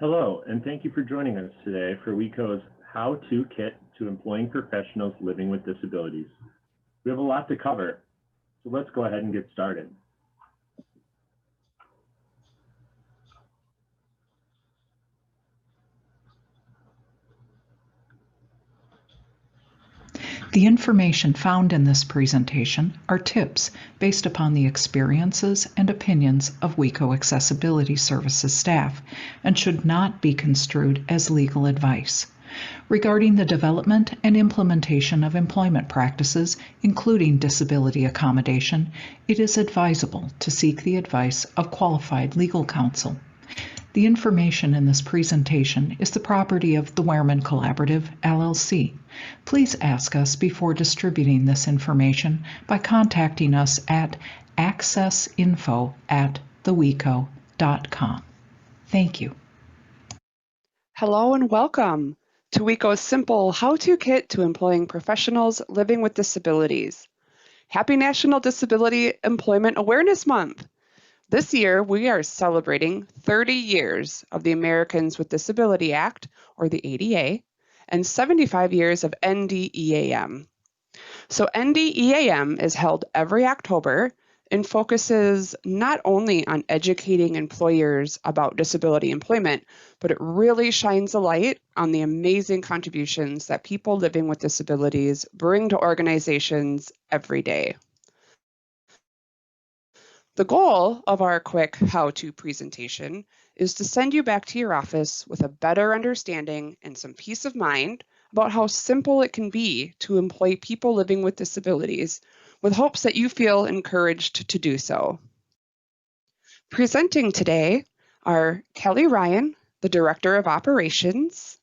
Hello, and thank you for joining us today for WECO's How-To Kit to Employing Professionals Living with Disabilities. We have a lot to cover, so let's go ahead and get started. The information found in this presentation are tips based upon the experiences and opinions of WECO Accessibility Services staff and should not be construed as legal advice. Regarding the development and implementation of employment practices, including disability accommodation, it is advisable to seek the advice of qualified legal counsel. The information in this presentation is the property of the Wehrman Collaborative, LLC. Please ask us before distributing this information by contacting us at accessinfo@theweco.com. Thank you. Hello and welcome to WECO's simple how-to kit to employing professionals living with disabilities. Happy National Disability Employment Awareness Month! This year, we are celebrating 30 years of the Americans with Disability Act, or the ADA, and 75 years of NDEAM. So NDEAM is held every October and focuses not only on educating employers about disability employment, but it really shines a light on the amazing contributions that people living with disabilities bring to organizations every day. The goal of our quick how-to presentation is to send you back to your office with a better understanding and some peace of mind about how simple it can be to employ people living with disabilities, with hopes that you feel encouraged to do so. Presenting today are Kelly Ryan, the Director of Operations,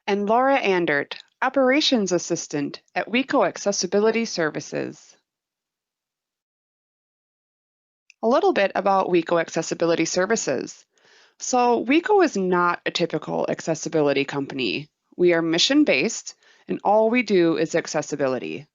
and Laura Andert, Operations Assistant at WECO Accessibility Services. A little bit about WECO Accessibility Services. So WECO is not a typical accessibility company. We are mission-based, and all we do is accessibility.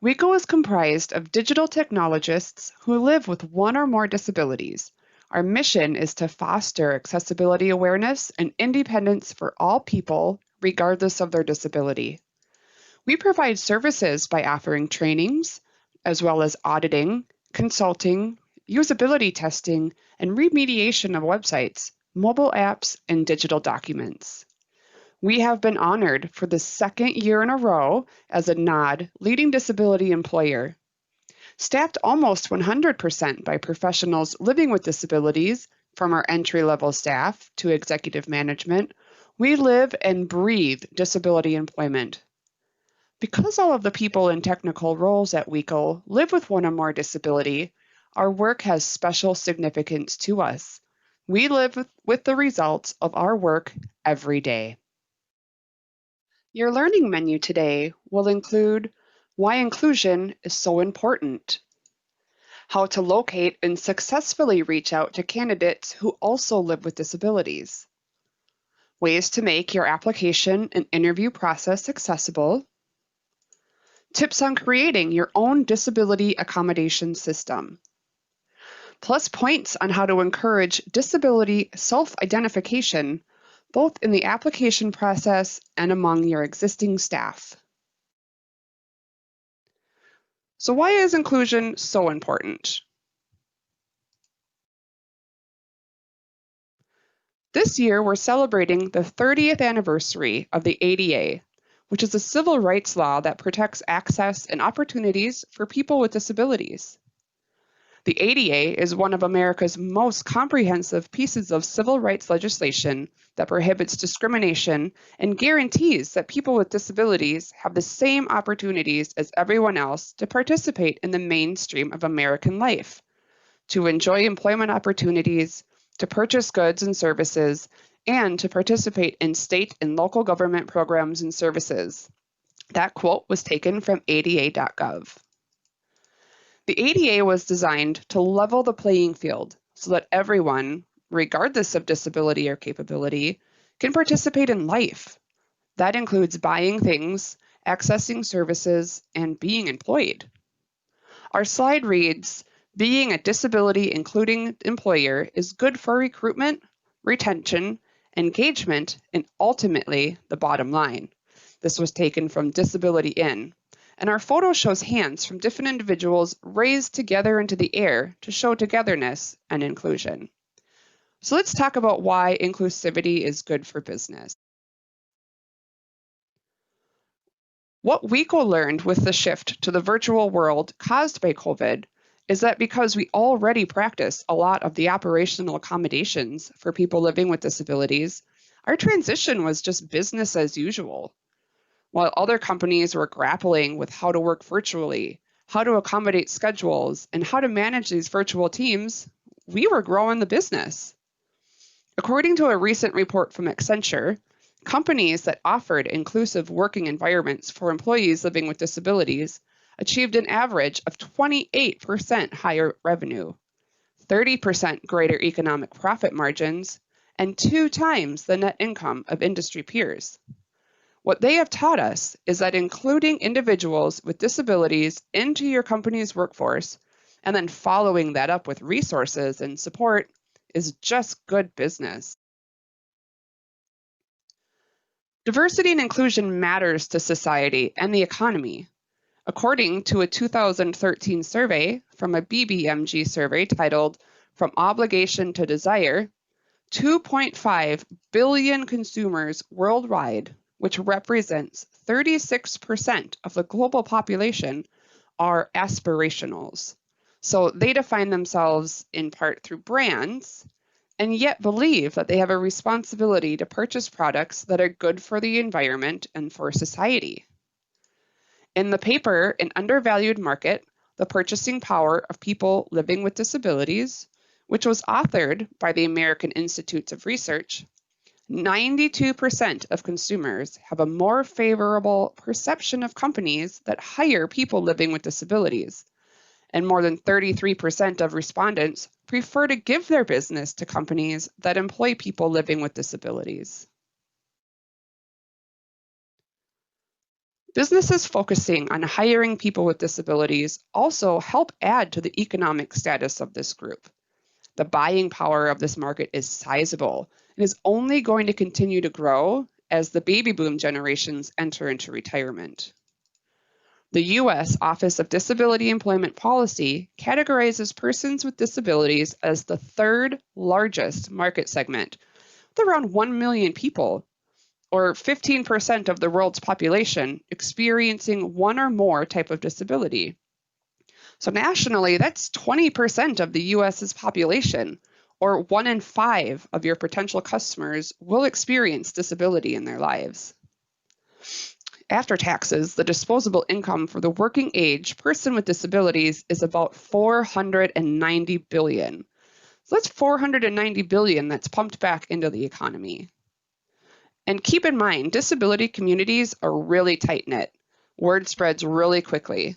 WECO is comprised of digital technologists who live with one or more disabilities. Our mission is to foster accessibility awareness and independence for all people, regardless of their disability. We provide services by offering trainings, as well as auditing, consulting, usability testing, and remediation of websites, mobile apps, and digital documents. We have been honored for the second year in a row as a NOD Leading Disability Employer. Staffed almost 100% by professionals living with disabilities, from our entry-level staff to executive management, we live and breathe disability employment. Because all of the people in technical roles at WECO live with one or more disability, our work has special significance to us. We live with the results of our work every day. Your learning menu today will include why inclusion is so important, how to locate and successfully reach out to candidates who also live with disabilities, ways to make your application and interview process accessible, tips on creating your own disability accommodation system, plus points on how to encourage disability self-identification, both in the application process and among your existing staff. So why is inclusion so important? This year, we're celebrating the 30th anniversary of the ADA, which is a civil rights law that protects access and opportunities for people with disabilities. The ADA is one of America's most comprehensive pieces of civil rights legislation that prohibits discrimination and guarantees that people with disabilities have the same opportunities as everyone else to participate in the mainstream of American life, to enjoy employment opportunities, to purchase goods and services, and to participate in state and local government programs and services. That quote was taken from ADA.gov. The ADA was designed to level the playing field so that everyone, regardless of disability or capability, can participate in life. That includes buying things, accessing services, and being employed. Our slide reads, "Being a disability including employer is good for recruitment, retention, engagement, and ultimately the bottom line. This was taken from Disability In, and our photo shows hands from different individuals raised together into the air to show togetherness and inclusion. So let's talk about why inclusivity is good for business. What WeCo learned with the shift to the virtual world caused by COVID is that because we already practice a lot of the operational accommodations for people living with disabilities, our transition was just business as usual. While other companies were grappling with how to work virtually, how to accommodate schedules, and how to manage these virtual teams, we were growing the business. According to a recent report from Accenture, companies that offered inclusive working environments for employees living with disabilities achieved an average of 28% higher revenue, 30% greater economic profit margins, and 2 times the net income of industry peers. What they have taught us is that including individuals with disabilities into your company's workforce and then following that up with resources and support is just good business. Diversity and inclusion matters to society and the economy. According to a 2013 survey from a BBMG survey titled From Obligation to Desire, 2.5 billion consumers worldwide, which represents 36% of the global population, are aspirationals. So they define themselves in part through brands, and yet believe that they have a responsibility to purchase products that are good for the environment and for society. In the paper, An Undervalued Market, The Purchasing Power of People Living with Disabilities, which was authored by the American Institutes of Research, 92% of consumers have a more favorable perception of companies that hire people living with disabilities, and more than 33% of respondents prefer to give their business to companies that employ people living with disabilities. Businesses focusing on hiring people with disabilities also help add to the economic status of this group. The buying power of this market is sizable and is only going to continue to grow as the baby boom generations enter into retirement. The U.S. Office of Disability Employment Policy categorizes persons with disabilities as the 3rd largest market segment, with around 1 million people, or 15% of the world's population, experiencing one or more type of disability. So nationally, that's 20% of the U.S.'s population, or 1 in 5 of your potential customers will experience disability in their lives. After taxes, the disposable income for the working age person with disabilities is about $490 billion. So that's $490 billion that's pumped back into the economy. And keep in mind, disability communities are really tight-knit. Word spreads really quickly.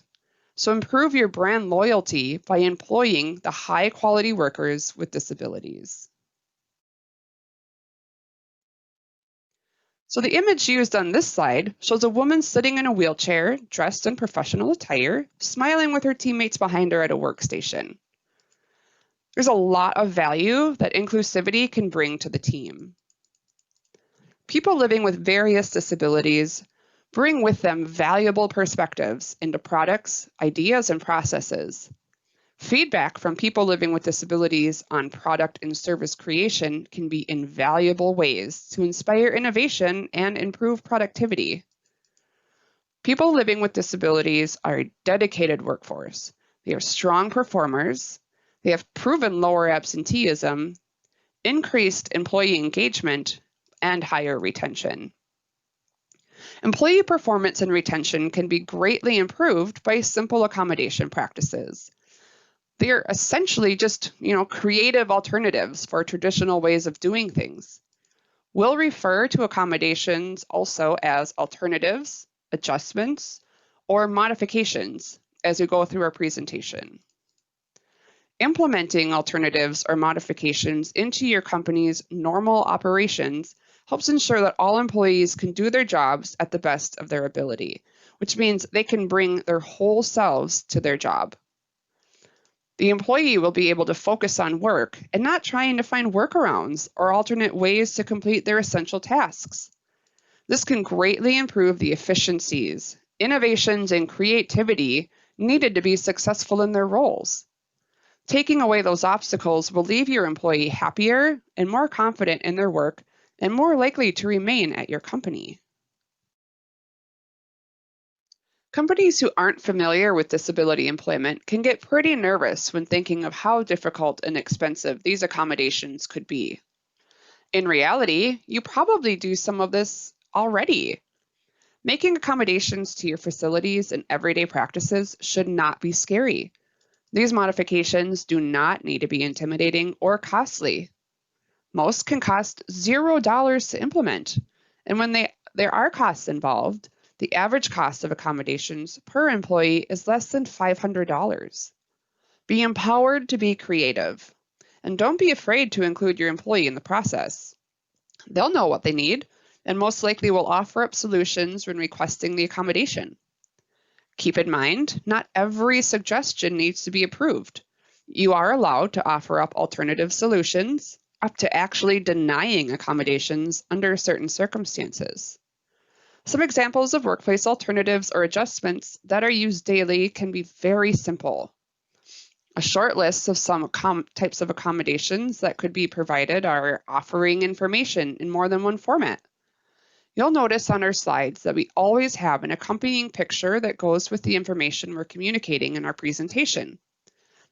So improve your brand loyalty by employing the high-quality workers with disabilities. So the image used on this slide shows a woman sitting in a wheelchair, dressed in professional attire, smiling with her teammates behind her at a workstation. There's a lot of value that inclusivity can bring to the team. People living with various disabilities bring with them valuable perspectives into products, ideas, and processes. Feedback from people living with disabilities on product and service creation can be invaluable ways to inspire innovation and improve productivity. People living with disabilities are a dedicated workforce. They are strong performers. They have proven lower absenteeism, increased employee engagement, and higher retention. Employee performance and retention can be greatly improved by simple accommodation practices. They're essentially just, creative alternatives for traditional ways of doing things. We'll refer to accommodations also as alternatives, adjustments, or modifications as we go through our presentation. Implementing alternatives or modifications into your company's normal operations helps ensure that all employees can do their jobs at the best of their ability, which means they can bring their whole selves to their job. The employee will be able to focus on work and not trying to find workarounds or alternate ways to complete their essential tasks. This can greatly improve the efficiencies, innovations, and creativity needed to be successful in their roles. Taking away those obstacles will leave your employee happier and more confident in their work and more likely to remain at your company. Companies who aren't familiar with disability employment can get pretty nervous when thinking of how difficult and expensive these accommodations could be. In reality, you probably do some of this already. Making accommodations to your facilities and everyday practices should not be scary. These modifications do not need to be intimidating or costly. Most can cost $0 to implement, and when there are costs involved, the average cost of accommodations per employee is less than $500. Be empowered to be creative, and don't be afraid to include your employee in the process. They'll know what they need, and most likely will offer up solutions when requesting the accommodation. Keep in mind, not every suggestion needs to be approved. You are allowed to offer up alternative solutions, up to actually denying accommodations under certain circumstances. Some examples of workplace alternatives or adjustments that are used daily can be very simple. A short list of some types of accommodations that could be provided are offering information in more than one format. You'll notice on our slides that we always have an accompanying picture that goes with the information we're communicating in our presentation.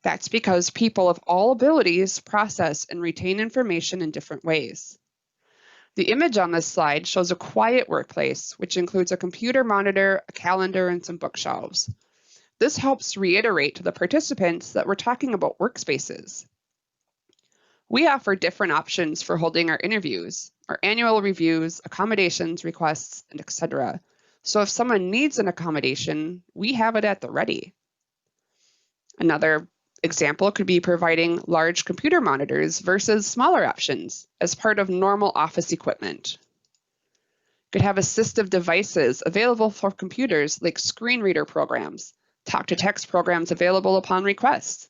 That's because people of all abilities process and retain information in different ways. The image on this slide shows a quiet workplace, which includes a computer monitor, a calendar, and some bookshelves. This helps reiterate to the participants that we're talking about workspaces. We offer different options for holding our interviews, our annual reviews, accommodations, requests, and etc. So if someone needs an accommodation, we have it at the ready. Another example could be providing large computer monitors versus smaller options as part of normal office equipment. You could have assistive devices available for computers like screen reader programs, talk-to-text programs available upon request.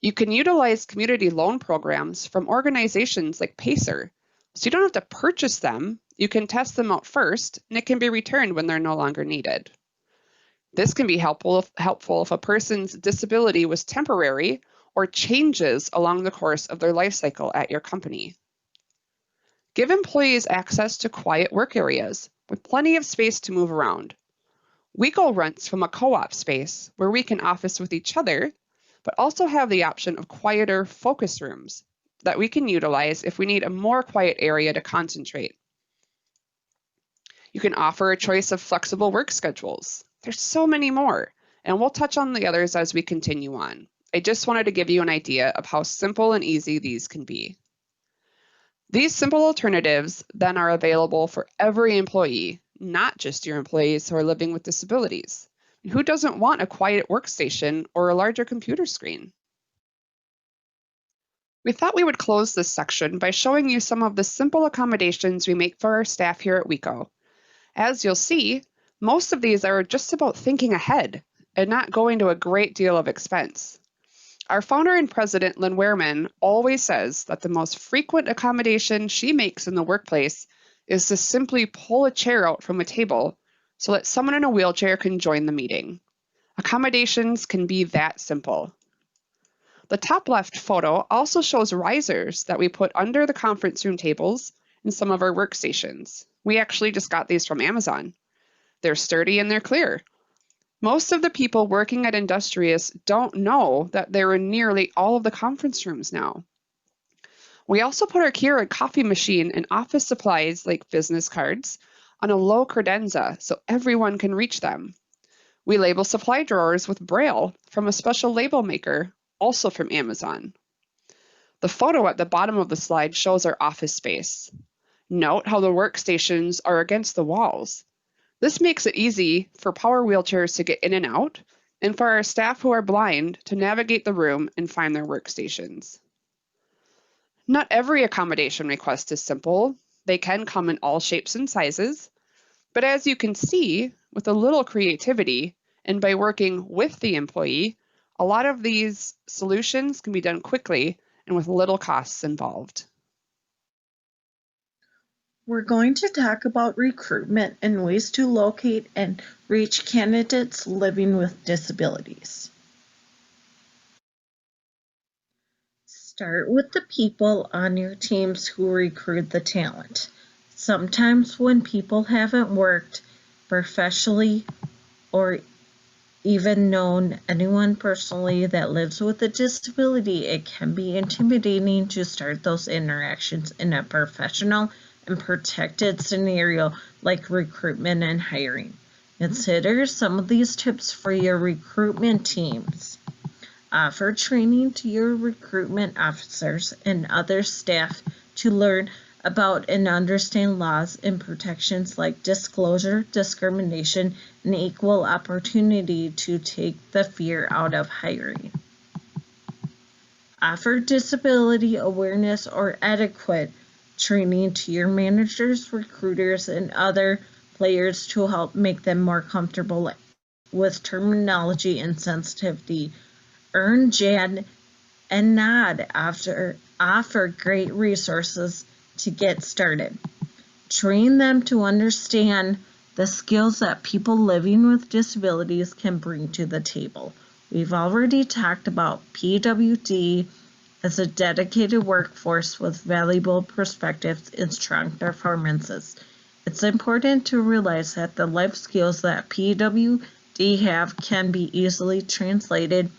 You can utilize community loan programs from organizations like Pacer, so you don't have to purchase them. You can test them out first, and it can be returned when they're no longer needed. This can be helpful if a person's disability was temporary or changes along the course of their life cycle at your company. Give employees access to quiet work areas with plenty of space to move around. WeGo rents from a co-op space where we can office with each other, but also have the option of quieter focus rooms that we can utilize if we need a more quiet area to concentrate. You can offer a choice of flexible work schedules. There's so many more, and we'll touch on the others as we continue on. I just wanted to give you an idea of how simple and easy these can be. These simple alternatives then are available for every employee, not just your employees who are living with disabilities. Who doesn't want a quiet workstation or a larger computer screen? We thought we would close this section by showing you some of the simple accommodations we make for our staff here at WeCo. As you'll see, most of these are just about thinking ahead and not going to a great deal of expense. Our founder and president, Lynn Wehrman, always says that the most frequent accommodation she makes in the workplace is to simply pull a chair out from a table so that someone in a wheelchair can join the meeting. Accommodations can be that simple. The top left photo also shows risers that we put under the conference room tables in some of our workstations. We actually just got these from Amazon. They're sturdy and they're clear. Most of the people working at Industrious don't know that they're in nearly all of the conference rooms now. We also put our Keurig coffee machine and office supplies like business cards on a low credenza so everyone can reach them. We label supply drawers with Braille from a special label maker, also from Amazon. The photo at the bottom of the slide shows our office space. Note how the workstations are against the walls. This makes it easy for power wheelchairs to get in and out, and for our staff who are blind to navigate the room and find their workstations. Not every accommodation request is simple. They can come in all shapes and sizes, but as you can see, with a little creativity and by working with the employee, A lot of these solutions can be done quickly and with little costs involved. We're going to talk about recruitment and ways to locate and reach candidates living with disabilities. Start with the people on your teams who recruit the talent. Sometimes when people haven't worked professionally or even known anyone personally that lives with a disability, it can be intimidating to start those interactions in a professional and protected scenario like recruitment and hiring. Consider some of these tips for your recruitment teams. Offer training to your recruitment officers and other staff to learn about and understand laws and protections like disclosure, discrimination, and equal opportunity to take the fear out of hiring. Offer disability awareness or adequate training to your managers, recruiters, and other players to help make them more comfortable with terminology and sensitivity. Earn Jan and nod after offer great resources to get started. Train them to understand the skills that people living with disabilities can bring to the table. We've already talked about PWD as a dedicated workforce with valuable perspectives and strong performances. It's important to realize that the life skills that PWD have can be easily translated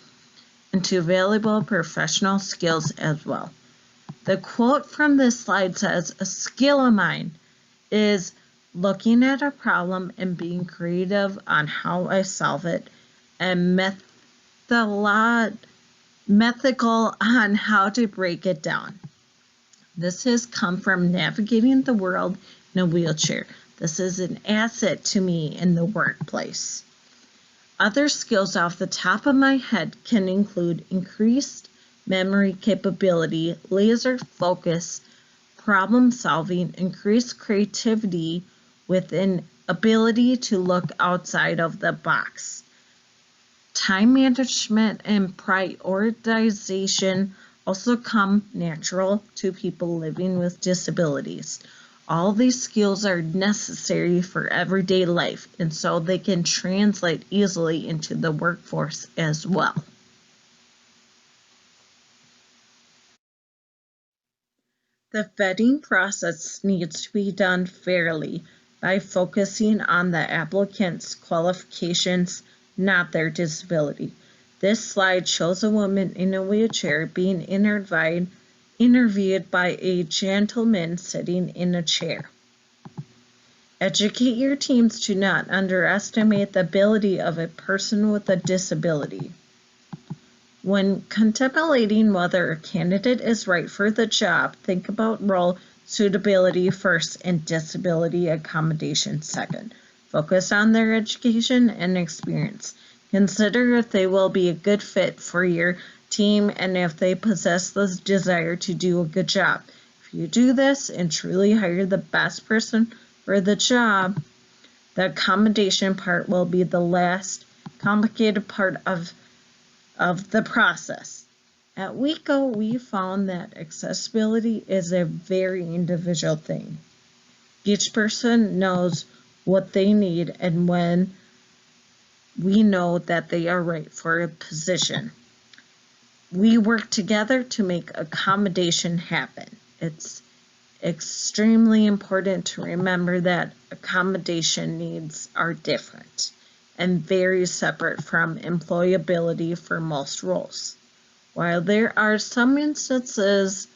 into valuable professional skills as well. The quote from this slide says, "A skill of mine is looking at a problem and being creative on how I solve it, and methodological on how to break it down." This has come from navigating the world in a wheelchair. This is an asset to me in the workplace. Other skills off the top of my head can include increased memory capability, laser focus, problem solving, increased creativity with an ability to look outside of the box. Time management and prioritization also come natural to people living with disabilities. All these skills are necessary for everyday life, and so they can translate easily into the workforce as well. The vetting process needs to be done fairly by focusing on the applicant's qualifications, not their disability. This slide shows a woman in a wheelchair being interviewed by a gentleman sitting in a chair. Educate your teams to not underestimate the ability of a person with a disability. When contemplating whether a candidate is right for the job, think about role suitability first and disability accommodation second. Focus on their education and experience. Consider if they will be a good fit for your team and if they possess the desire to do a good job. If you do this and truly hire the best person for the job, the accommodation part will be the last complicated part of the process. At WECO, we found that accessibility is a very individual thing. Each person knows what they need and when we know that they are right for a position. We work together to make accommodation happen. It's extremely important to remember that accommodation needs are different and very separate from employability for most roles. While there are some instances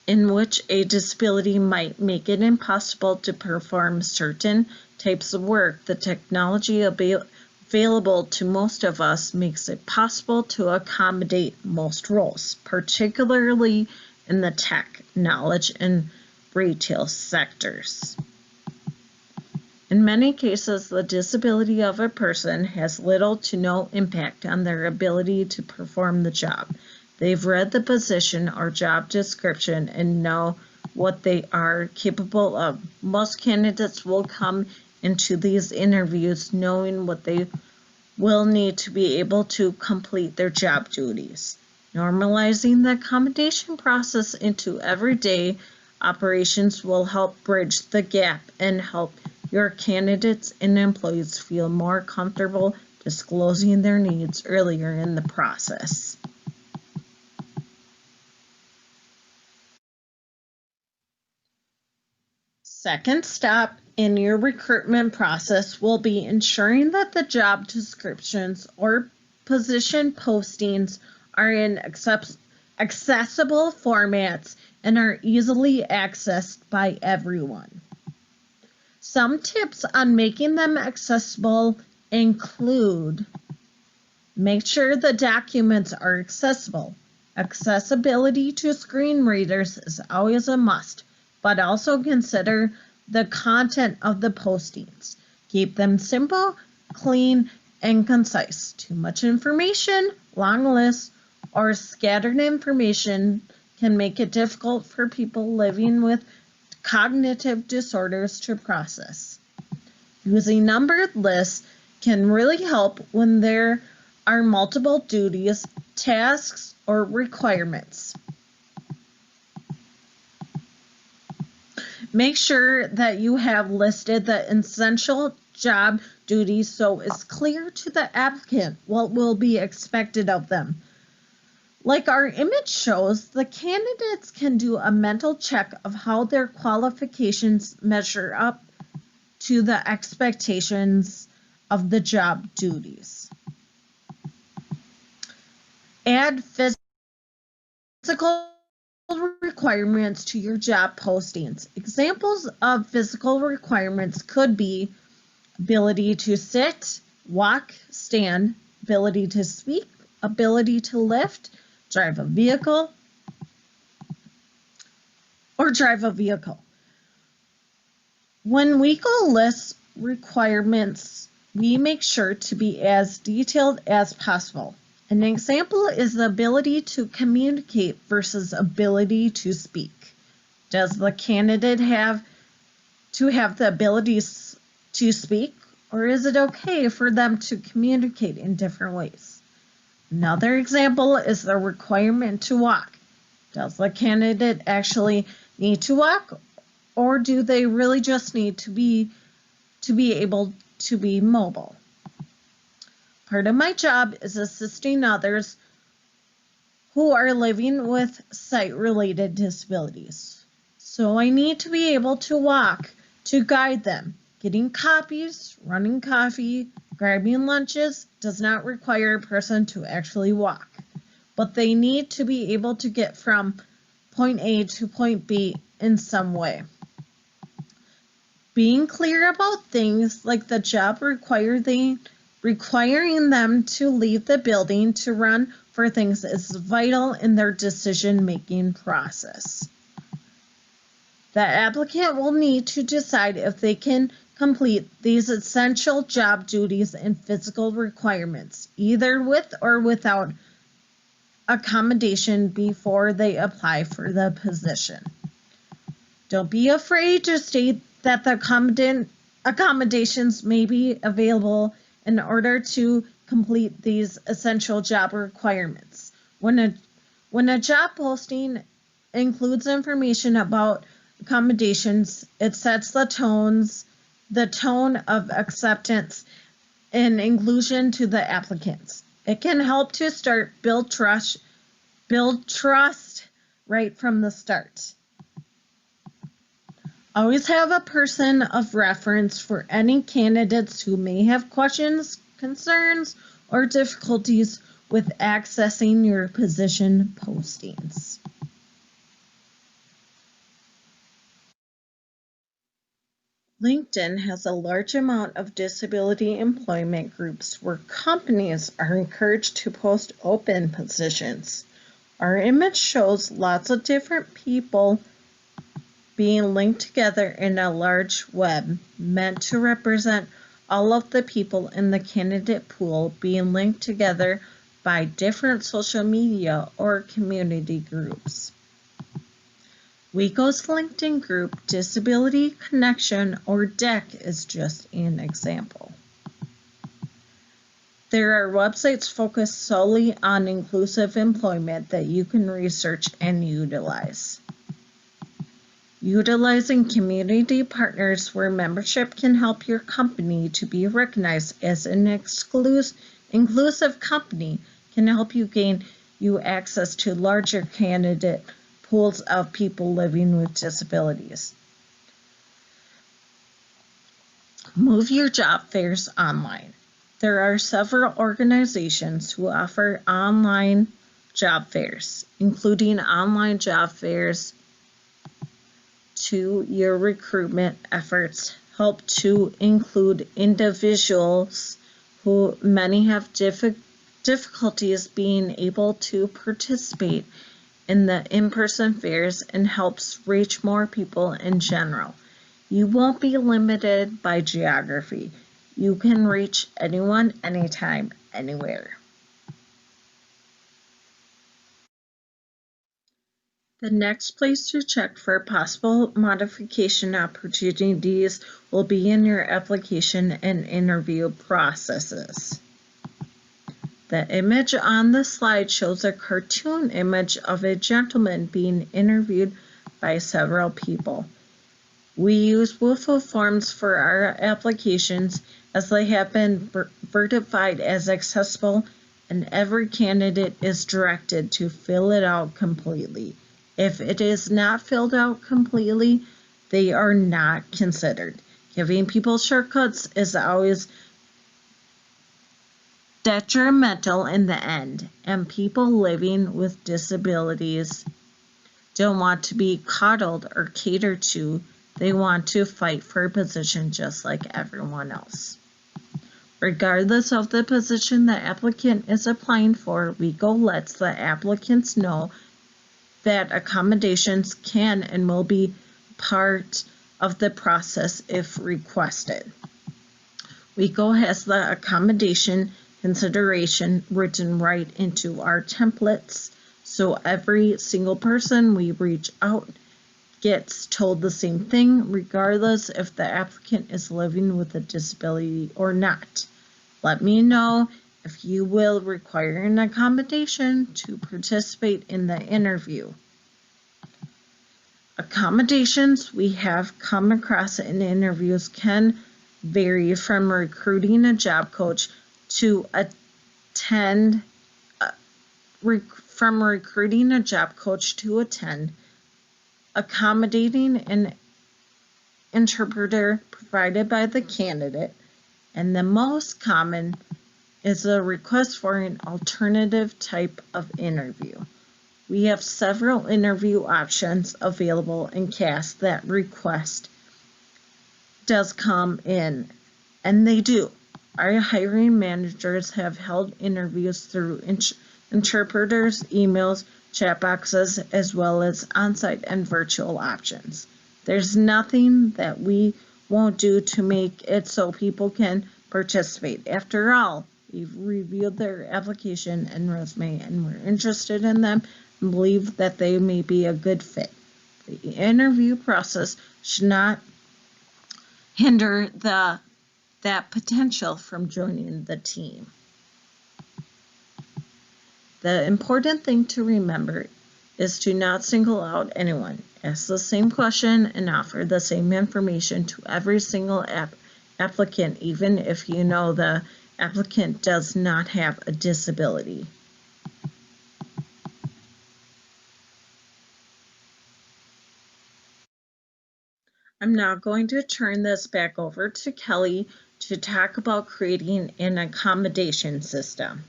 in which a disability might make it impossible to perform certain types of work, the technology available to most of us makes it possible to accommodate most roles, particularly in the tech, knowledge, and retail sectors. In many cases, the disability of a person has little to no impact on their ability to perform the job. They've read the position or job description and know what they are capable of. Most candidates will come into these interviews knowing what they will need to be able to complete their job duties. Normalizing the accommodation process into everyday operations will help bridge the gap and help your candidates and employees feel more comfortable disclosing their needs earlier in the process. Second step in your recruitment process will be ensuring that the job descriptions or position postings are in accessible formats and are easily accessed by everyone. Some tips on making them accessible include: make sure the documents are accessible. Accessibility to screen readers is always a must, but also consider the content of the postings. Keep them simple, clean, and concise. Too much information, long lists, or scattered information can make it difficult for people living with cognitive disorders to process. Using numbered lists can really help when there are multiple duties, tasks, or requirements. Make sure that you have listed the essential job duties so it's clear to the applicant what will be expected of them. Like our image shows, the candidates can do a mental check of how their qualifications measure up to the expectations of the job duties. Add physical requirements to your job postings. Examples of physical requirements could be ability to sit, walk, stand, ability to speak, ability to lift, drive a vehicle. When WECO lists requirements, we make sure to be as detailed as possible. An example is the ability to communicate versus ability to speak. Does the candidate have to have the abilities to speak, or is it okay for them to communicate in different ways? Another example is the requirement to walk. Does the candidate actually need to walk, or do they really just need to be able to be mobile? Part of my job is assisting others who are living with sight-related disabilities. So I need to be able to walk to guide them. Getting copies, running coffee, grabbing lunches does not require a person to actually walk, but they need to be able to get from point A to point B in some way. Being clear about things like the job requiring them to leave the building to run for things is vital in their decision-making process. The applicant will need to decide if they can complete these essential job duties and physical requirements, either with or without accommodation, before they apply for the position. Don't be afraid to state that the accommodations may be available in order to complete these essential job requirements. When a job posting includes information about accommodations, it sets the tone of acceptance and inclusion to the applicants. It can help to build trust right from the start. Always have a person of reference for any candidates who may have questions, concerns, or difficulties with accessing your position postings. LinkedIn has a large amount of disability employment groups where companies are encouraged to post open positions. Our image shows lots of different people being linked together in a large web meant to represent all of the people in the candidate pool being linked together by different social media or community groups. WECO's LinkedIn group, Disability Connection, or DEC, is just an example. There are websites focused solely on inclusive employment that you can research and utilize. Utilizing community partners where membership can help your company to be recognized as an inclusive company can help you gain access to larger candidate pools of people living with disabilities. Move your job fairs online. There are several organizations who offer online job fairs, including online job fairs to your recruitment efforts. Help to include individuals who many have difficulties being able to participate in the in-person fairs and helps reach more people in general. You won't be limited by geography. You can reach anyone, anytime, anywhere. The next place to check for possible modification opportunities will be in your application and interview processes. The image on the slide shows a cartoon image of a gentleman being interviewed by several people. We use WUFO forms for our applications as they have been verified as accessible, and every candidate is directed to fill it out completely. If it is not filled out completely, they are not considered. Giving people shortcuts is always detrimental in the end, and people living with disabilities don't want to be coddled or catered to. They want to fight for a position just like everyone else. Regardless of the position the applicant is applying for, WECO lets the applicants know that accommodations can and will be part of the process if requested. WECO has the accommodation consideration written right into our templates, so every single person we reach out gets told the same thing, regardless if the applicant is living with a disability or not. Let me know if you will require an accommodation to participate in the interview. Accommodations we have come across in interviews can vary from recruiting a job coach to attend accommodating an interpreter provided by the candidate, and the most common is a request for an alternative type of interview. We have several interview options available in case that request does come in, and they do. Our hiring managers have held interviews through interpreters, emails, chat boxes, as well as on-site and virtual options. There's nothing that we won't do to make it so people can participate. After all, we've reviewed their application and resume, and we're interested in them and believe that they may be a good fit. The interview process should not hinder that potential from joining the team. The important thing to remember is to not single out anyone. Ask the same question and offer the same information to every single applicant, even if you know the applicant does not have a disability. I'm now going to turn this back over to Kelly to talk about creating an accommodation system.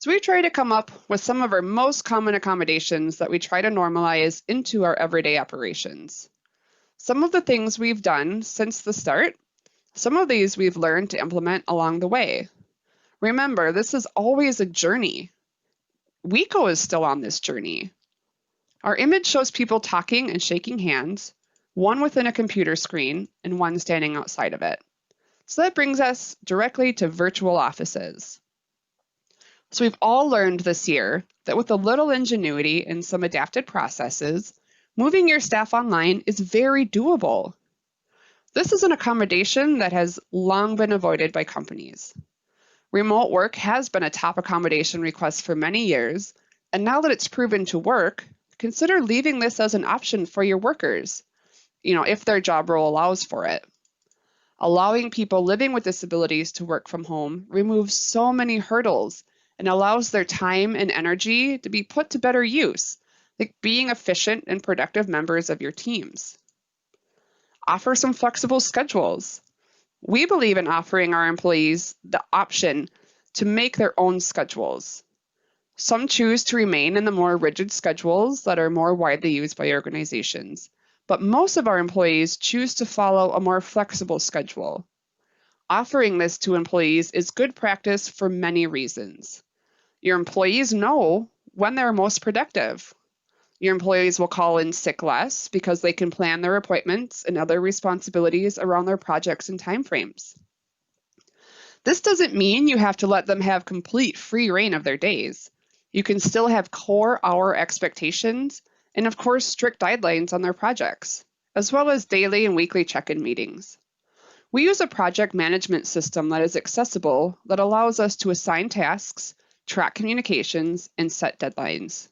So we try to come up with some of our most common accommodations that we try to normalize into our everyday operations. Some of the things we've done since the start, some of these we've learned to implement along the way. Remember, this is always a journey. WECO is still on this journey. Our image shows people talking and shaking hands, one within a computer screen and one standing outside of it. So that brings us directly to virtual offices. So we've all learned this year that with a little ingenuity and some adapted processes, moving your staff online is very doable. This is an accommodation that has long been avoided by companies. Remote work has been a top accommodation request for many years, and now that it's proven to work, consider leaving this as an option for your workers, if their job role allows for it. Allowing people living with disabilities to work from home removes so many hurdles and allows their time and energy to be put to better use, like being efficient and productive members of your teams. Offer some flexible schedules. We believe in offering our employees the option to make their own schedules. Some choose to remain in the more rigid schedules that are more widely used by organizations, but most of our employees choose to follow a more flexible schedule. Offering this to employees is good practice for many reasons. Your employees know when they're most productive. Your employees will call in sick less because they can plan their appointments and other responsibilities around their projects and timeframes. This doesn't mean you have to let them have complete free reign of their days. You can still have core hour expectations and, of course, strict deadlines on their projects, as well as daily and weekly check-in meetings. We use a project management system that is accessible that allows us to assign tasks, track communications, and set deadlines.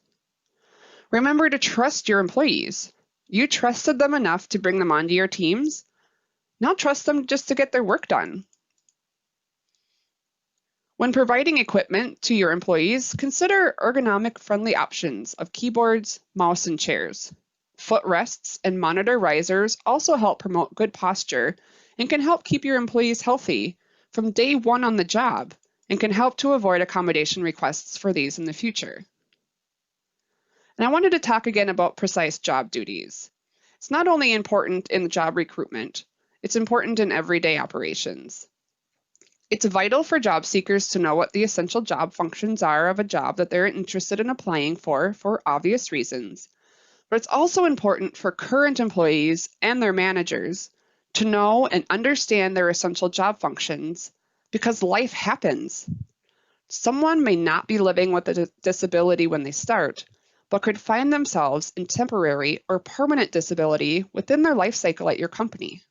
Remember to trust your employees. You trusted them enough to bring them onto your teams. Now trust them just to get their work done. When providing equipment to your employees, consider ergonomic-friendly options of keyboards, mouse, and chairs. Footrests and monitor risers also help promote good posture and can help keep your employees healthy from day one on the job and can help to avoid accommodation requests for these in the future. And I wanted to talk again about precise job duties. It's not only important in job recruitment, it's important in everyday operations. It's vital for job seekers to know what the essential job functions are of a job that they're interested in applying for obvious reasons. But it's also important for current employees and their managers to know and understand their essential job functions because life happens. Someone may not be living with a disability when they start, but could find themselves in temporary or permanent disability within their life cycle at your company.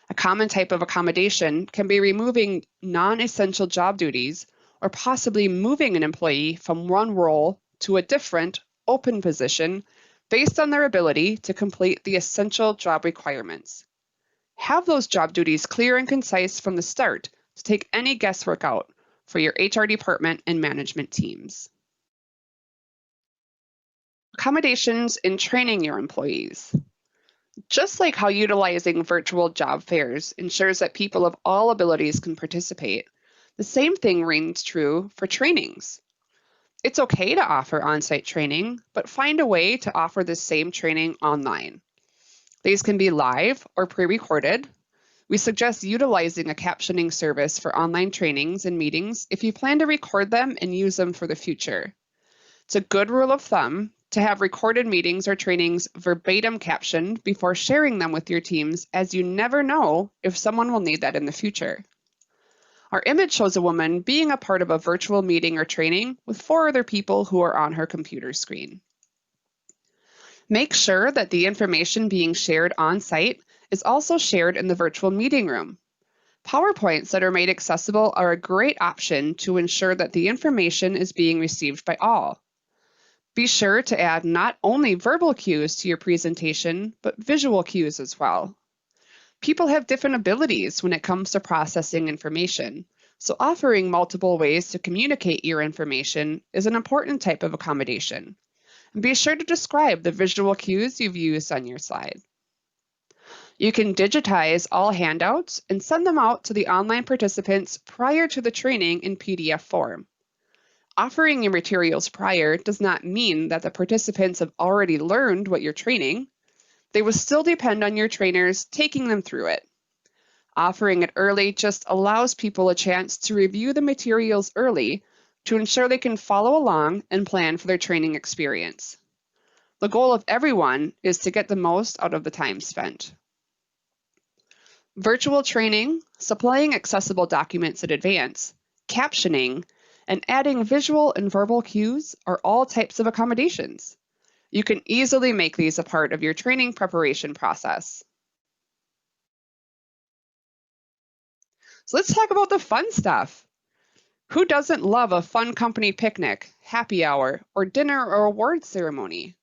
A common type of accommodation can be removing non-essential job duties or possibly moving an employee from one role to a different, open position based on their ability to complete the essential job requirements. Have those job duties clear and concise from the start to take any guesswork out for your HR department and management teams. Accommodations in training your employees. Just like how utilizing virtual job fairs ensures that people of all abilities can participate, the same thing rings true for trainings. It's okay to offer on-site training, but find a way to offer the same training online. These can be live or pre-recorded. We suggest utilizing a captioning service for online trainings and meetings if you plan to record them and use them for the future. It's a good rule of thumb to have recorded meetings or trainings verbatim captioned before sharing them with your teams, as you never know if someone will need that in the future. Our image shows a woman being a part of a virtual meeting or training with 4 other people who are on her computer screen. Make sure that the information being shared on site is also shared in the virtual meeting room. PowerPoints that are made accessible are a great option to ensure that the information is being received by all. Be sure to add not only verbal cues to your presentation, but visual cues as well. People have different abilities when it comes to processing information, so offering multiple ways to communicate your information is an important type of accommodation. And be sure to describe the visual cues you've used on your slide. You can digitize all handouts and send them out to the online participants prior to the training in PDF form. Offering your materials prior does not mean that the participants have already learned what you're training. They will still depend on your trainers taking them through it. Offering it early just allows people a chance to review the materials early to ensure they can follow along and plan for their training experience. The goal of everyone is to get the most out of the time spent. Virtual training, supplying accessible documents in advance, captioning, and adding visual and verbal cues are all types of accommodations. You can easily make these a part of your training preparation process. So let's talk about the fun stuff. Who doesn't love a fun company picnic, happy hour, or dinner or award ceremony?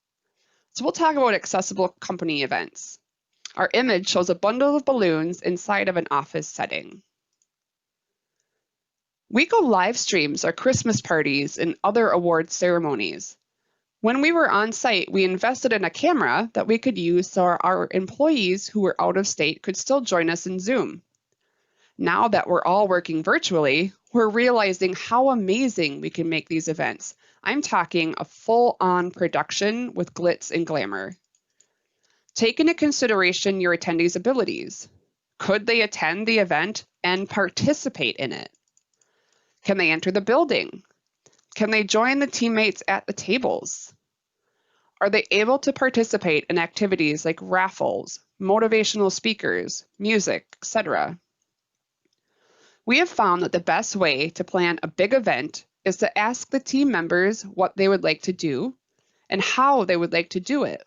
So we'll talk about accessible company events. Our image shows a bundle of balloons inside of an office setting. WeCo live streams our Christmas parties and other award ceremonies. When we were on site, we invested in a camera that we could use so our employees who were out of state could still join us in Zoom. Now that we're all working virtually, we're realizing how amazing we can make these events. I'm talking a full-on production with glitz and glamour. Take into consideration your attendees' abilities. Could they attend the event and participate in it? Can they enter the building? Can they join the teammates at the tables? Are they able to participate in activities like raffles, motivational speakers, music, etc.? We have found that the best way to plan a big event is to ask the team members what they would like to do and how they would like to do it.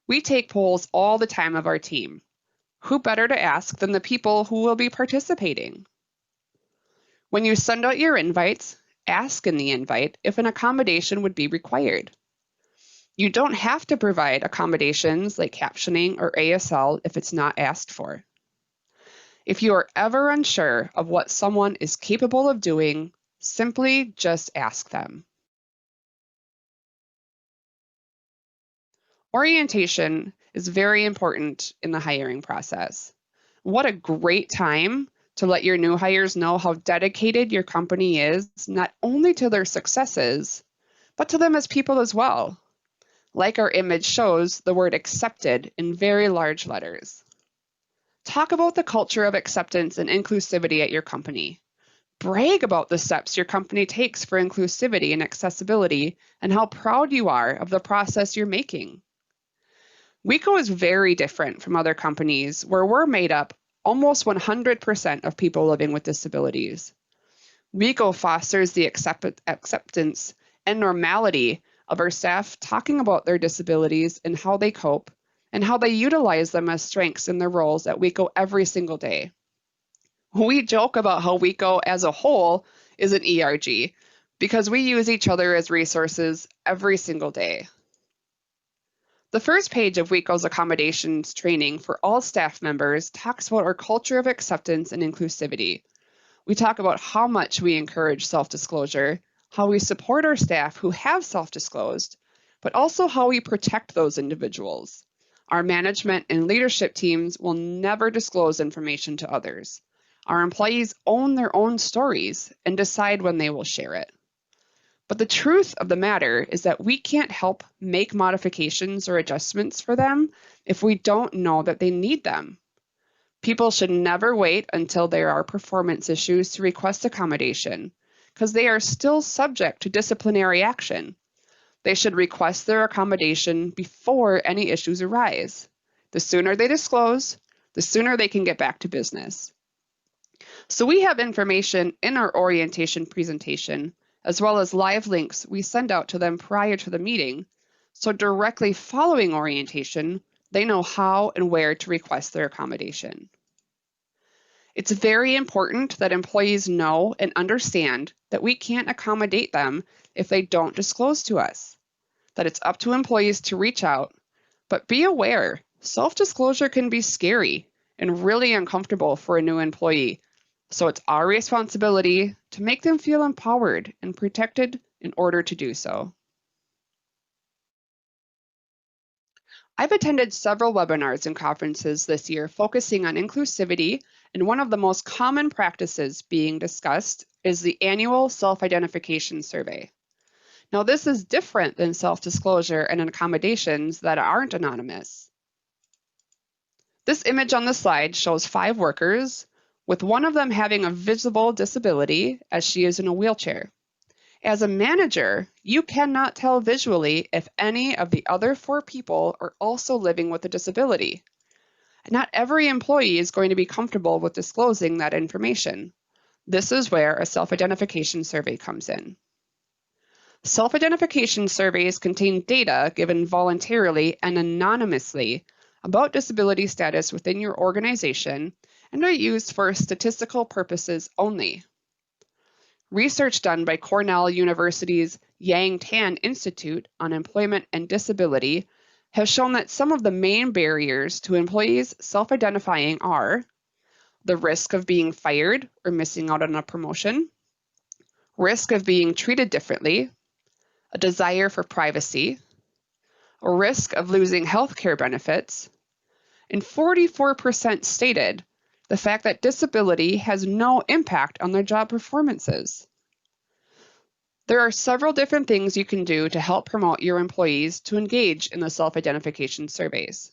We take polls all the time of our team. Who better to ask than the people who will be participating? When you send out your invites, ask in the invite if an accommodation would be required. You don't have to provide accommodations like captioning or ASL if it's not asked for. If you are ever unsure of what someone is capable of doing, simply just ask them. Orientation is very important in the hiring process. What a great time to let your new hires know how dedicated your company is, not only to their successes, but to them as people as well. Like our image shows, the word accepted in very large letters. Talk about the culture of acceptance and inclusivity at your company. Brag about the steps your company takes for inclusivity and accessibility and how proud you are of the process you're making. WeCo is very different from other companies where we're made up almost 100% of people living with disabilities. WeCo fosters the acceptance and normality of our staff talking about their disabilities and how they cope and how they utilize them as strengths in their roles at WeCo every single day. We joke about how WeCo as a whole is an ERG because we use each other as resources every single day. The first page of WeCo's accommodations training for all staff members talks about our culture of acceptance and inclusivity. We talk about how much we encourage self-disclosure, how we support our staff who have self-disclosed, but also how we protect those individuals. Our management and leadership teams will never disclose information to others. Our employees own their own stories and decide when they will share it. But the truth of the matter is that we can't help make modifications or adjustments for them if we don't know that they need them. People should never wait until there are performance issues to request accommodation, because they are still subject to disciplinary action. They should request their accommodation before any issues arise. The sooner they disclose, the sooner they can get back to business. So we have information in our orientation presentation, as well as live links we send out to them prior to the meeting. So directly following orientation, they know how and where to request their accommodation. It's very important that employees know and understand that we can't accommodate them if they don't disclose to us, that it's up to employees to reach out, but be aware, self-disclosure can be scary and really uncomfortable for a new employee. So it's our responsibility to make them feel empowered and protected in order to do so. I've attended several webinars and conferences this year focusing on inclusivity, and one of the most common practices being discussed is the annual self-identification survey. Now, this is different than self-disclosure and accommodations that aren't anonymous. This image on the slide shows 5 workers, with one of them having a visible disability as she is in a wheelchair. As a manager, you cannot tell visually if any of the other 4 people are also living with a disability. Not every employee is going to be comfortable with disclosing that information. This is where a self-identification survey comes in. Self-identification surveys contain data given voluntarily and anonymously about disability status within your organization and are used for statistical purposes only. Research done by Cornell University's Yang Tan Institute on Employment and Disability has shown that some of the main barriers to employees self-identifying are the risk of being fired or missing out on a promotion, risk of being treated differently, a desire for privacy, a risk of losing healthcare benefits, and 44% stated the fact that disability has no impact on their job performances. There are several different things you can do to help promote your employees to engage in the self-identification surveys.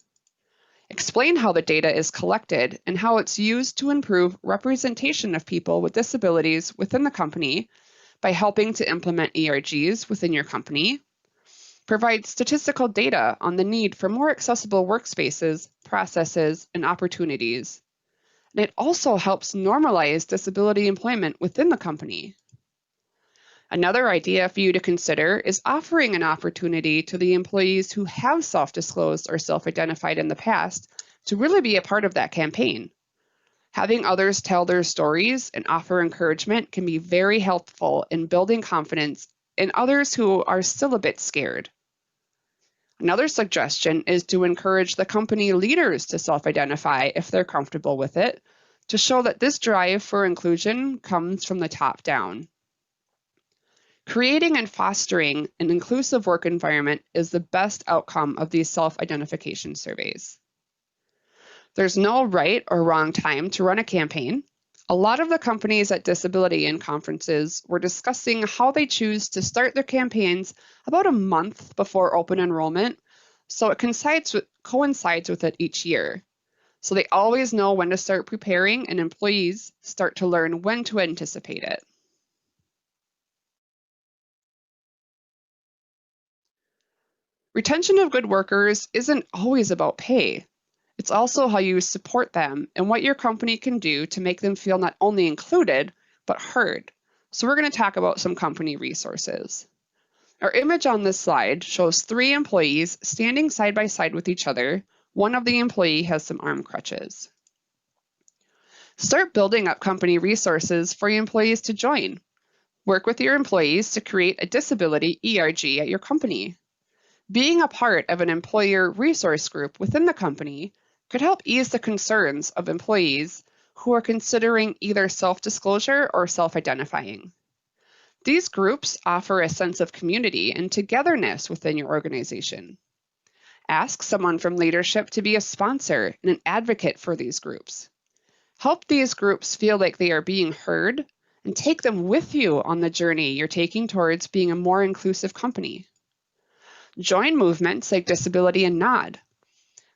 Explain how the data is collected and how it's used to improve representation of people with disabilities within the company by helping to implement ERGs within your company. Provide statistical data on the need for more accessible workspaces, processes, and opportunities. And it also helps normalize disability employment within the company. Another idea for you to consider is offering an opportunity to the employees who have self-disclosed or self-identified in the past to really be a part of that campaign. Having others tell their stories and offer encouragement can be very helpful in building confidence in others who are still a bit scared. Another suggestion is to encourage the company leaders to self-identify if they're comfortable with it, to show that this drive for inclusion comes from the top down. Creating and fostering an inclusive work environment is the best outcome of these self-identification surveys. There's no right or wrong time to run a campaign. A lot of the companies at Disability In conferences were discussing how they choose to start their campaigns about a month before open enrollment, so it coincides with it each year. So they always know when to start preparing and employees start to learn when to anticipate it. Retention of good workers isn't always about pay. It's also how you support them and what your company can do to make them feel not only included, but heard. So we're going to talk about some company resources. Our image on this slide shows 3 employees standing side by side with each other. One of the employees has some arm crutches. Start building up company resources for your employees to join. Work with your employees to create a disability ERG at your company. Being a part of an employer resource group within the company could help ease the concerns of employees who are considering either self-disclosure or self-identifying. These groups offer a sense of community and togetherness within your organization. Ask someone from leadership to be a sponsor and an advocate for these groups. Help these groups feel like they are being heard and take them with you on the journey you're taking towards being a more inclusive company. Join movements like Disability and Nod.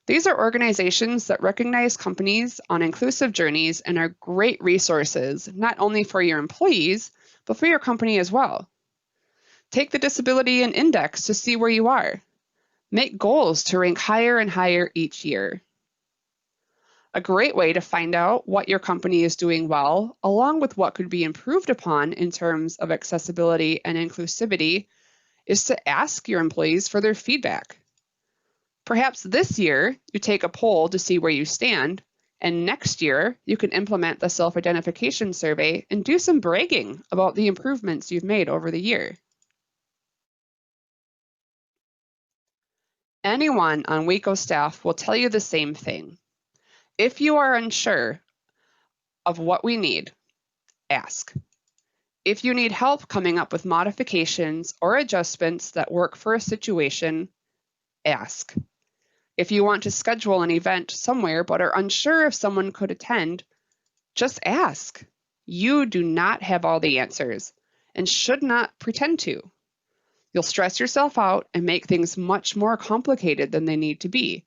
These are organizations that recognize companies on inclusive journeys and are great resources, not only for your employees, but for your company as well. Take the Disability and Index to see where you are. Make goals to rank higher and higher each year. A great way to find out what your company is doing well, along with what could be improved upon in terms of accessibility and inclusivity, is to ask your employees for their feedback. Perhaps this year you take a poll to see where you stand, and next year you can implement the self-identification survey and do some bragging about the improvements you've made over the year. Anyone on WECO staff will tell you the same thing. If you are unsure of what we need, ask. If you need help coming up with modifications or adjustments that work for a situation, ask. If you want to schedule an event somewhere but are unsure if someone could attend, just ask. You do not have all the answers and should not pretend to. You'll stress yourself out and make things much more complicated than they need to be.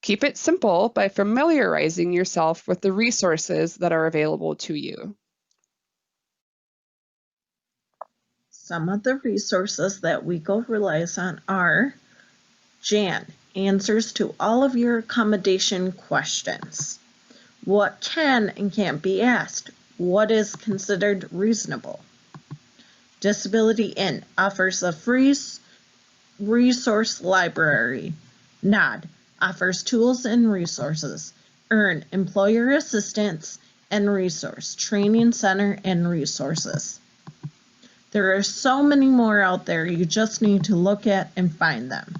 Keep it simple by familiarizing yourself with the resources that are available to you. Some of the resources that WECO relies on are JAN, answers to all of your accommodation questions. What can and can't be asked? What is considered reasonable? Disability In offers a free resource library. NOD offers tools and resources. earn employer assistance and resource, training center, and resources. There are so many more out there, you just need to look at and find them.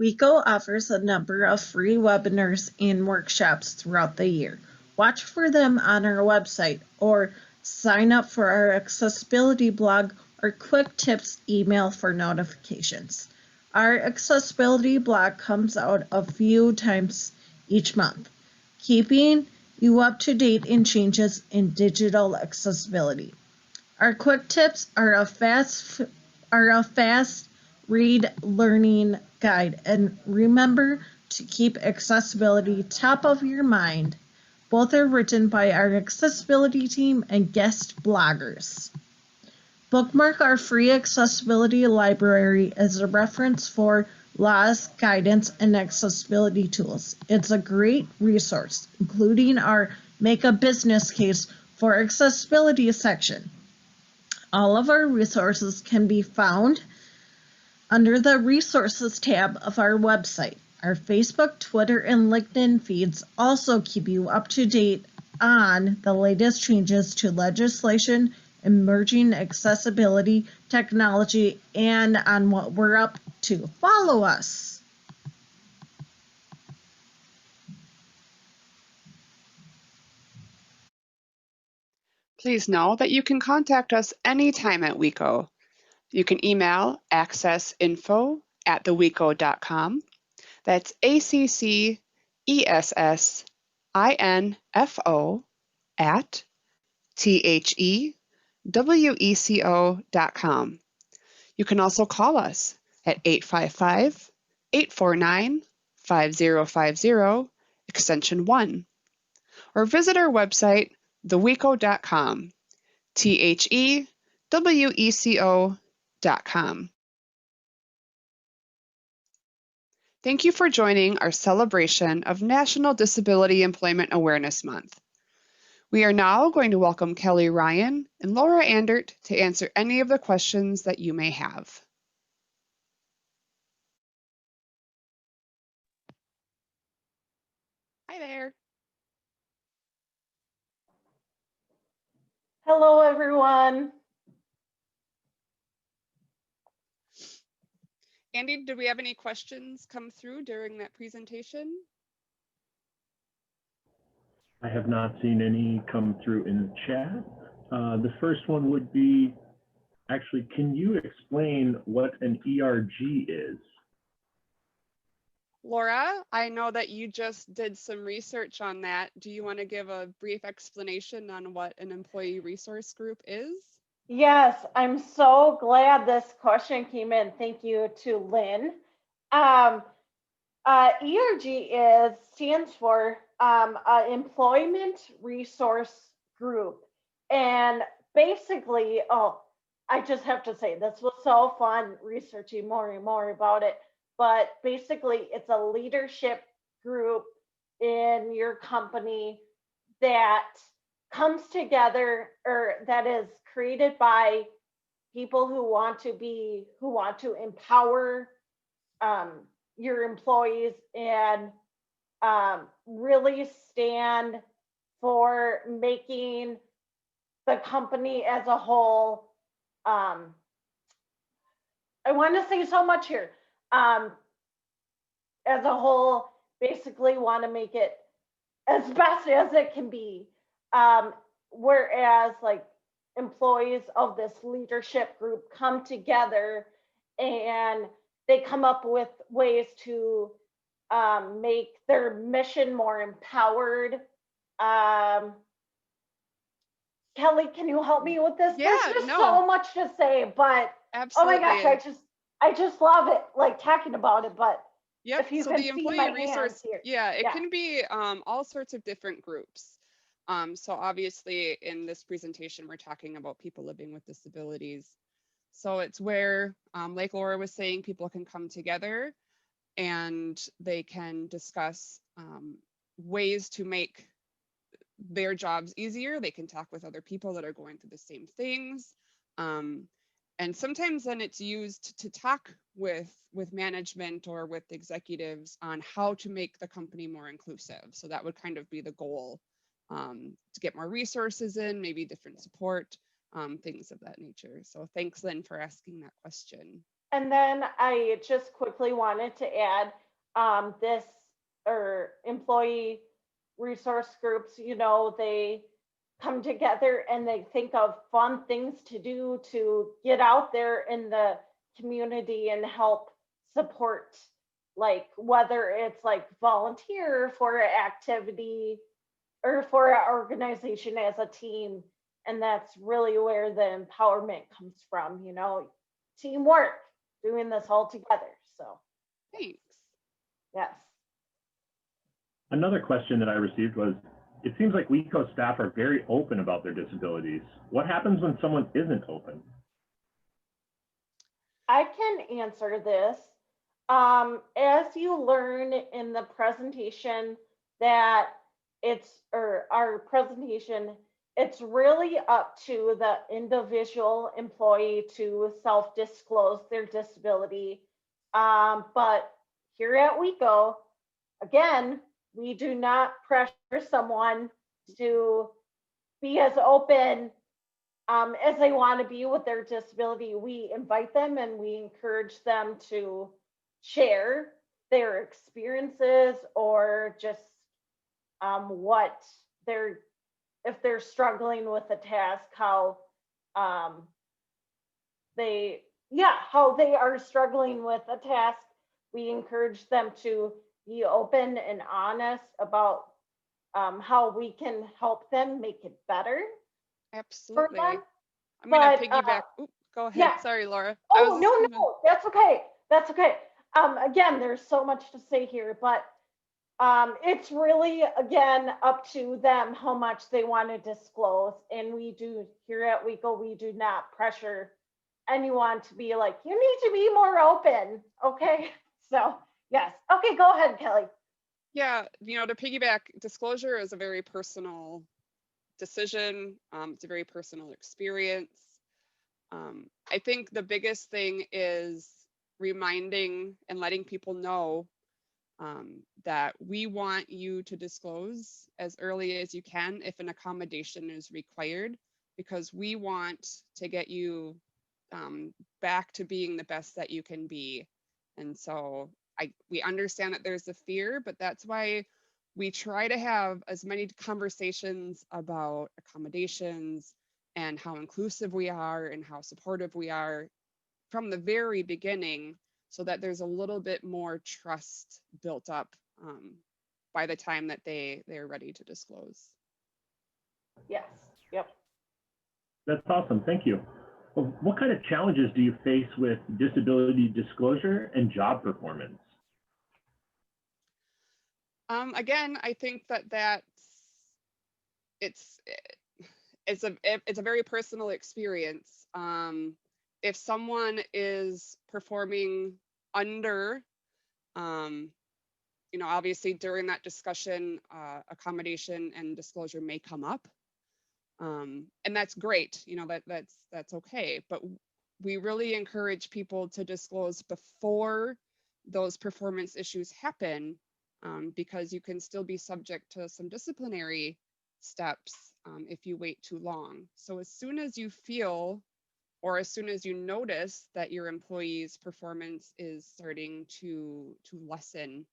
WECO offers a number of free webinars and workshops throughout the year. Watch for them on our website or sign up for our accessibility blog or quick tips email for notifications. Our accessibility blog comes out a few times each month, keeping you up to date in changes in digital accessibility. Our quick tips are a fast read learning guide, and remember to keep accessibility top of your mind. Both are written by our accessibility team and guest bloggers. Bookmark our free accessibility library as a reference for laws, guidance, and accessibility tools. It's a great resource, including our Make a Business Case for Accessibility section. All of our resources can be found under the Resources tab of our website. Our Facebook, Twitter, and LinkedIn feeds also keep you up to date on the latest changes to legislation, emerging accessibility technology, and on what we're up to. Follow us. Please know that you can contact us anytime at WECO. You can email accessinfo@theweco.com. That's ACCESSINFO@THEWECO.com. You can also call us at 855-849-5050, extension 1, or visit our website, theweco.com, THEWECO.com. Thank you for joining our celebration of National Disability Employment Awareness Month. We are now going to welcome Kelly Ryan and Laura Andert to answer any of the questions that you may have. Hi there. Hello, everyone. Andy, did we have any questions come through during that presentation? I have not seen any come through in the chat. The first one would be, actually, can you explain what an ERG is? Laura, I know that you just did some research on that. Do you want to give a brief explanation on what an employee resource group is? Yes, I'm so glad this question came in. Thank you to Lynn. ERG stands for Employment Resource Group. And basically, I just have to say, this was so fun researching more and more about it. But basically, it's a leadership group in your company that comes together, or that is created by people who want to empower your employees and really stand for making the company as a whole. I want to say so much here. As a whole, basically want to make it as best as it can be. Whereas like employees of this leadership group come together and they come up with ways to make their mission more empowered. Kelly, can you help me with this? Yeah, There's just so much to say, but absolutely. Oh my gosh, I just love it, like talking about it. But yep, if you so can the see employee my resource, here. yeah, it can be all sorts of different groups. So obviously in this presentation, we're talking about people living with disabilities. So it's where, like Laura was saying, people can come together and they can discuss ways to make their jobs easier. They can talk with other people that are going through the same things. And sometimes then it's used to talk with management or with executives on how to make the company more inclusive. So that would kind of be the goal, to get more resources in, maybe different support, things of that nature. So thanks, Lynn, for asking that question. And then I just quickly wanted to add this or employee resource groups, they come together and they think of fun things to do to get out there in the community and help support, like whether it's like volunteer for an activity or for an organization as a team. And that's really where the empowerment comes from, teamwork, doing this all together. So, Thanks. yes. Another question that I received was, it seems like WECO staff are very open about their disabilities. What happens when someone isn't open? I can answer this. As you learn in the presentation that our presentation, it's really up to the individual employee to self-disclose their disability. But here at WECO, again, we do not pressure someone to be as open as they want to be with their disability. We invite them and we encourage them to share their experiences or just what if they're struggling with a task, how they are struggling with a task. We encourage them to be open and honest about how we can help them make it better. Absolutely. For them. I'm going to But, piggyback. Go ahead. yeah. Sorry, Laura. Oh, no, that's okay. That's okay. Again, there's so much to say here, but it's really, again, up to them how much they want to disclose. And we do, here at WECO, we do not pressure anyone to be like, you need to be more open. Okay. So, yes. Okay, go ahead, Kelly. Yeah, to piggyback, disclosure is a very personal decision. It's a very personal experience. I think the biggest thing is reminding and letting people know that we want you to disclose as early as you can if an accommodation is required, because we want to get you back to being the best that you can be. And so we understand that there's a fear, but that's why we try to have as many conversations about accommodations and how inclusive we are and how supportive we are from the very beginning, so that there's a little bit more trust built up by the time that they're ready to disclose. Yes. Yep. That's awesome. Thank you. Well, what kind of challenges do you face with disability disclosure and job performance? Again, I think it's a very personal experience. If someone is performing under, obviously during that discussion, accommodation and disclosure may come up, and that's great. That's okay. But we really encourage people to disclose before those performance issues happen, because you can still be subject to some disciplinary steps if you wait too long. So as soon as you feel, or as soon as you notice that your employee's performance is starting to lessen,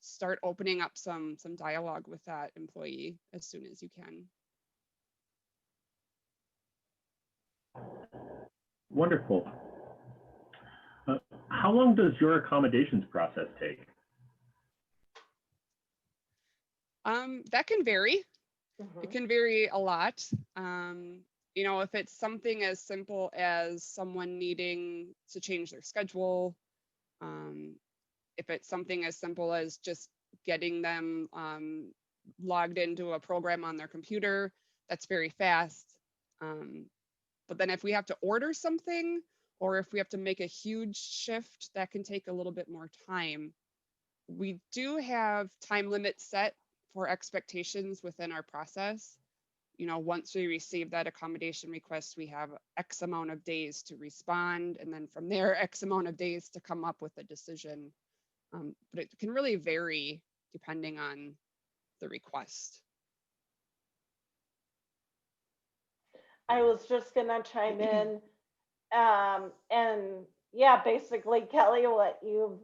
start opening up some dialogue with that employee as soon as you can. Wonderful. How long does your accommodations process take? That can vary. Mhm. It can vary a lot. If it's something as simple as someone needing to change their schedule, if it's something as simple as just getting them logged into a program on their computer, that's very fast. But then if we have to order something, or if we have to make a huge shift, that can take a little bit more time. We do have time limits set for expectations within our process. once we receive that accommodation request, we have X amount of days to respond, and then from there, X amount of days to come up with a decision. But it can really vary depending on the request. I was just gonna chime in. And yeah, basically, Kelly, what you've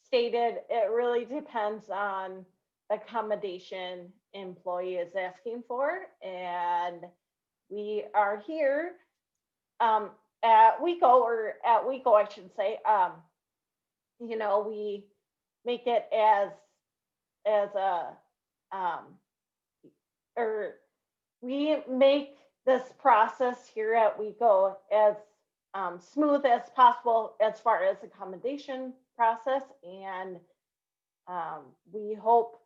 stated, it really depends on the accommodation employee is asking for. And we are here at WECO, I should say, we make it as a, or we make this process here at WECO as smooth as possible as far as accommodation process. And we hope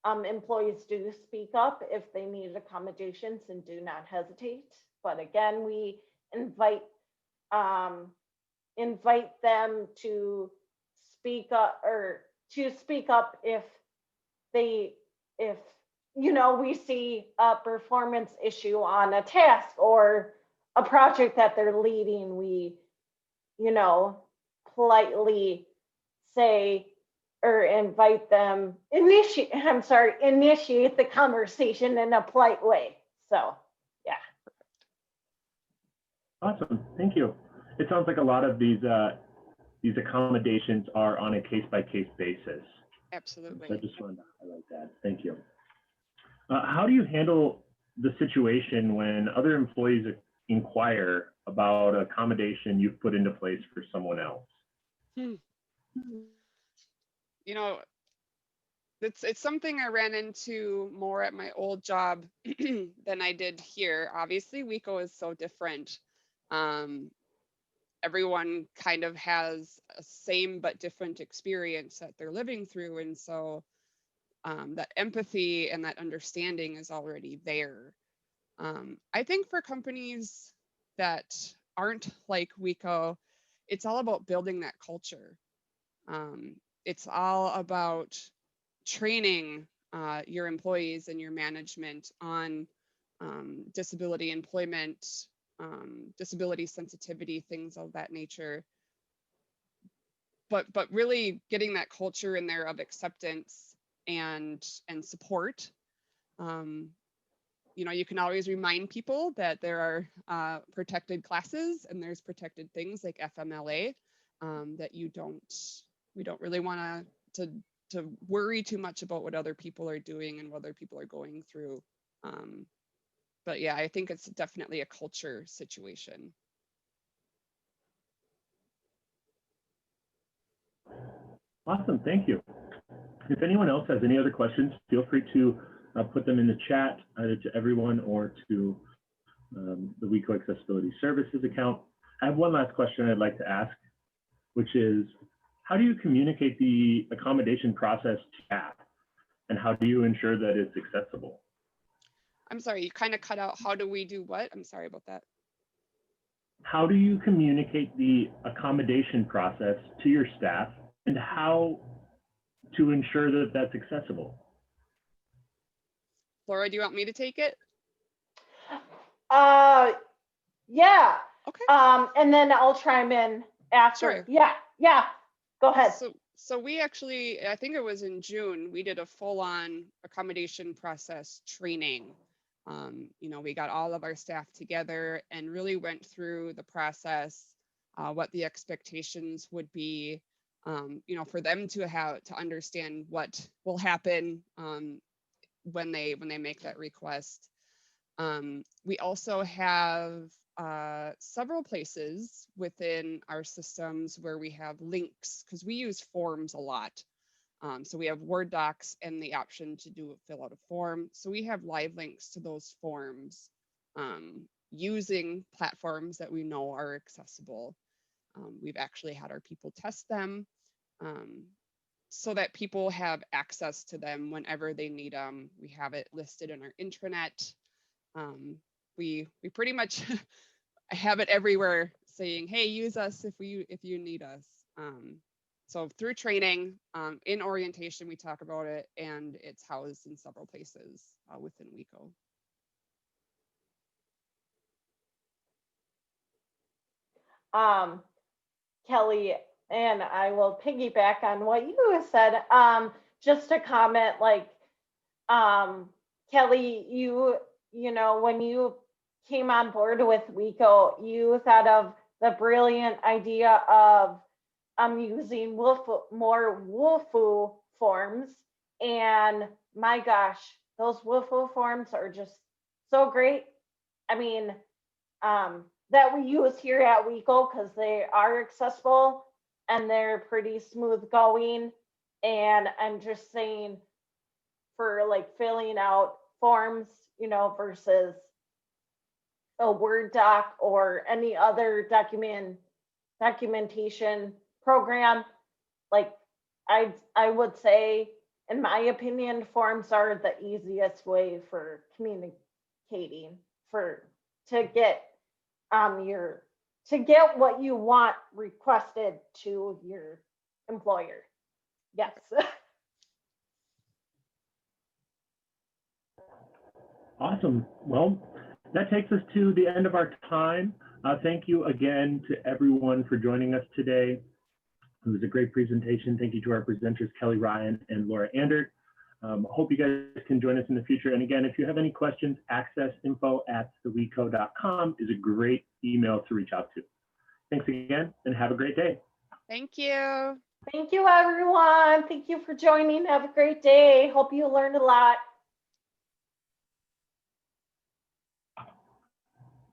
employees do speak up if they need accommodations and do not hesitate. But again, we invite them to speak up if we see a performance issue on a task or a project that they're leading. We politely say or invite them, initiate the conversation in a polite way. So yeah. Awesome, thank you. It sounds like a lot of these accommodations are on a case-by-case basis. Absolutely. So I just wanted to highlight that. Thank you. How do you handle the situation when other employees inquire about accommodation you've put into place for someone else? It's something I ran into more at my old job than I did here. Obviously, WECO is so different. Everyone kind of has a same but different experience that they're living through. And so that empathy and that understanding is already there. I think for companies that aren't like WECO, it's all about building that culture. It's all about training your employees and your management on disability employment, disability sensitivity, things of that nature. But really getting that culture in there of acceptance and support. You can always remind people that there are protected classes and there's protected things like FMLA that we don't really want to worry too much about what other people are doing and what other people are going through. But yeah, I think it's definitely a culture situation. Awesome, thank you. If anyone else has any other questions, feel free to put them in the chat either to everyone or to the WECO Accessibility Services account. I have one last question I'd like to ask, which is, how do you communicate the accommodation process to staff? And how do you ensure that it's accessible? I'm sorry, you kind of cut out. How do we do what? I'm sorry about that. How do you communicate the accommodation process to your staff and how to ensure that that's accessible? Laura, do you want me to take it? Yeah. Okay. And then I'll chime in after. Sure. Yeah. Go ahead. So we actually, I think it was in June, we did a full-on accommodation process training. We got all of our staff together and really went through the process, what the expectations would be, for them to understand what will happen when they make that request. We also have several places within our systems where we have links, because we use forms a lot. So we have Word docs and the option to fill out a form. So we have live links to those forms using platforms that we know are accessible. We've actually had our people test them so that people have access to them whenever they need them. We have it listed in our intranet. We pretty much have it everywhere saying, hey, use us if you need us. So through training, in orientation, we talk about it, and it's housed in several places within WECO. Kelly, and I will piggyback on what you said. Just to comment, like, Kelly, you know, when you came on board with WECO, you thought of the brilliant idea of using more WUFU forms. And my gosh, those WUFU forms are just so great. I mean, that we use here at WECO because they are accessible and they're pretty smooth going. And I'm just saying, for like filling out forms, you know, versus a Word doc or any other documentation program, like I would say, in my opinion, forms are the easiest way for communicating to get to get what you want requested to your employer. Yes. Awesome. Well, that takes us to the end of our time. Thank you again to everyone for joining us today. It was a great presentation. Thank you to our presenters, Kelly Ryan and Laura Andert. Hope you guys can join us in the future. And again, if you have any questions, accessinfo@theweco.com is a great email to reach out to. Thanks again and have a great day. Thank you. Thank you, everyone. Thank you for joining. Have a great day. Hope you learned a lot.